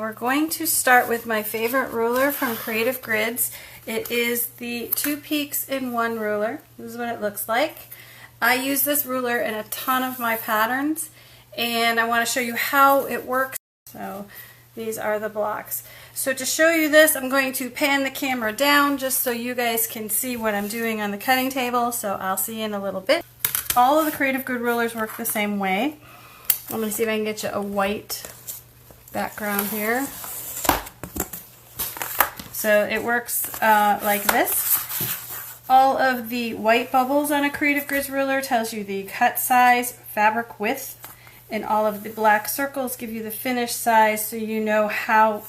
we're going to start with my favorite ruler from Creative Grids. It is the 2 Peaks in 1 ruler. This is what it looks like. I use this ruler in a ton of my patterns, and I want to show you how it works. So these are the blocks. So to show you this, I'm going to pan the camera down just so you guys can see what I'm doing on the cutting table. So I'll see you in a little bit. All of the Creative Grid rulers work the same way. I'm going to see if I can get you a white background here. So it works like this. All of the white bubbles on a Creative Grids ruler tells you the cut size, fabric width, and all of the black circles give you the finished size, so you know how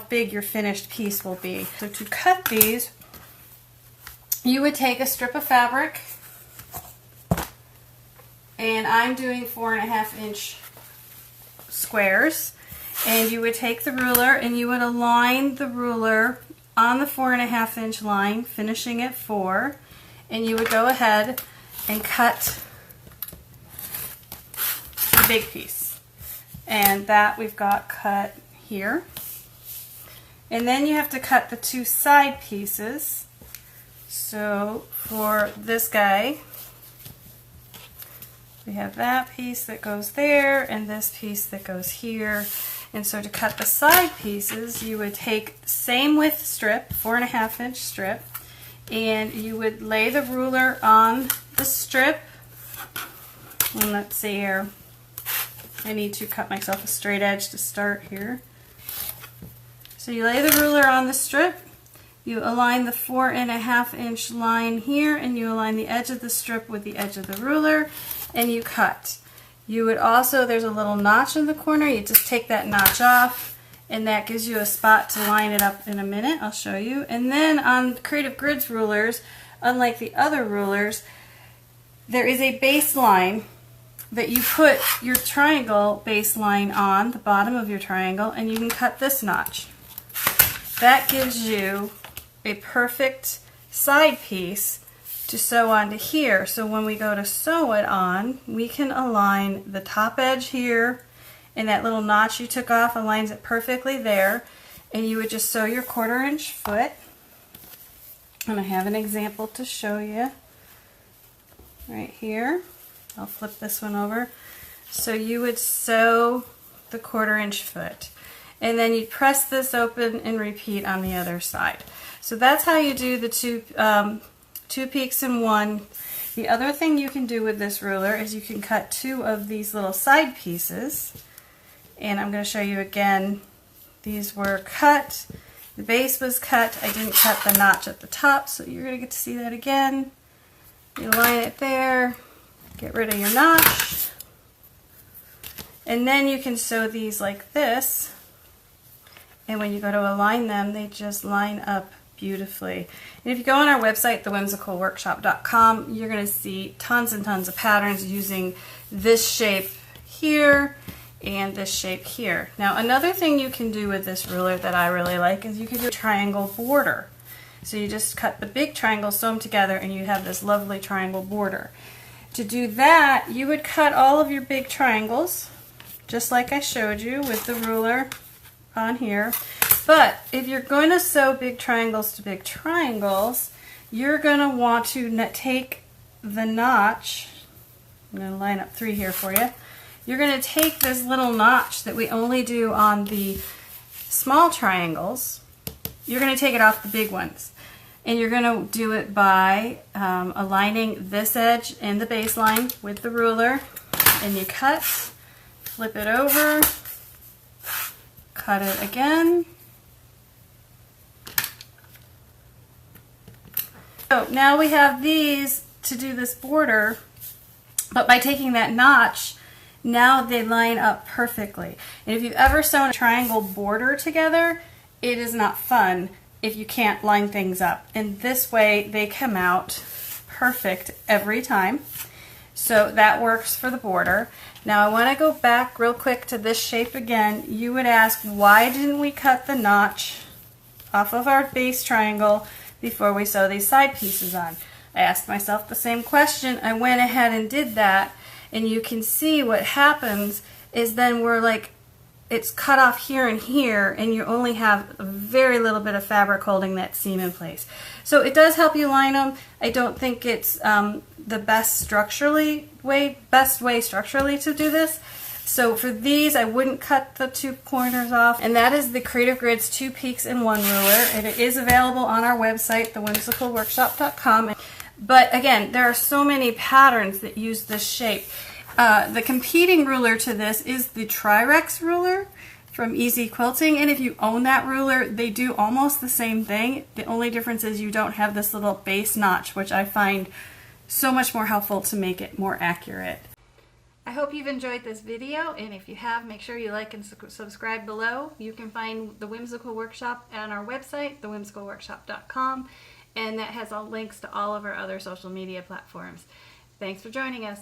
big your finished piece will be. So to cut these, you would take a strip of fabric, and I'm doing 4.5-inch squares, and you would take the ruler and you would align the ruler on the 4.5-inch line, finishing at 4, and you would go ahead and cut the big piece. And that we've got cut here. And then you have to cut the 2 side pieces. So for this guy, we have that piece that goes there and this piece that goes here. And so to cut the side pieces, you would take the same width strip, 4.5-inch strip, and you would lay the ruler on the strip. And let's see here. I need to cut myself a straight edge to start here. So you lay the ruler on the strip, you align the 4.5-inch line here, and you align the edge of the strip with the edge of the ruler, and you cut. You would also, there's a little notch in the corner, you just take that notch off, and that gives you a spot to line it up in a minute. I'll show you. And then on Creative Grids rulers, unlike the other rulers, there is a baseline that you put your triangle baseline on, the bottom of your triangle, and you can cut this notch. That gives you a perfect side piece to sew onto here. So when we go to sew it on, we can align the top edge here, and that little notch you took off aligns it perfectly there, and you would just sew your 1/4-inch foot. And I have an example to show you right here. I'll flip this one over. So you would sew the 1/4-inch foot, and then you'd press this open and repeat on the other side. So that's how you do the 2 peaks in 1. The other thing you can do with this ruler is you can cut 2 of these little side pieces, and I'm going to show you again. These were cut, the base was cut, I didn't cut the notch at the top, so you're going to get to see that again. You line it there, get rid of your notch, and then you can sew these like this, and when you go to align them, they just line up beautifully. And if you go on our website, thewhimsicalworkshop.com, you're going to see tons and tons of patterns using this shape here and this shape here. Now another thing you can do with this ruler that I really like is you can do a triangle border. So you just cut the big triangles, sew them together, and you have this lovely triangle border. To do that, you would cut all of your big triangles, just like I showed you with the ruler on here. But if you're going to sew big triangles to big triangles, you're going to want to take the notch. I'm going to line up 3 here for you. You're going to take this little notch that we only do on the small triangles. You're going to take it off the big ones. And you're going to do it by aligning this edge and the baseline with the ruler. And you cut, flip it over, cut it again. So now we have these to do this border, but by taking that notch, now they line up perfectly. And if you've ever sewn a triangle border together, it is not fun if you can't line things up. And this way they come out perfect every time. So that works for the border. Now I want to go back real quick to this shape again. You would ask, why didn't we cut the notch off of our base triangle before we sew these side pieces on? I asked myself the same question. I went ahead and did that, and you can see what happens is then we're like it's cut off here and here, and you only have a very little bit of fabric holding that seam in place. So it does help you line them. I don't think it's the best way structurally to do this. So for these, I wouldn't cut the 2 corners off. And that is the Creative Grids 2 Peaks in 1 ruler. And it is available on our website, thewhimsicalworkshop.com. But again, there are so many patterns that use this shape. The competing ruler to this is the Tri-Rex ruler from Easy Quilting, and if you own that ruler, they do almost the same thing. The only difference is you don't have this little base notch, which I find so much more helpful to make it more accurate. I hope you've enjoyed this video, and if you have, make sure you like and subscribe below. You can find the Whimsical Workshop on our website, thewhimsicalworkshop.com, and that has all links to all of our other social media platforms. Thanks for joining us.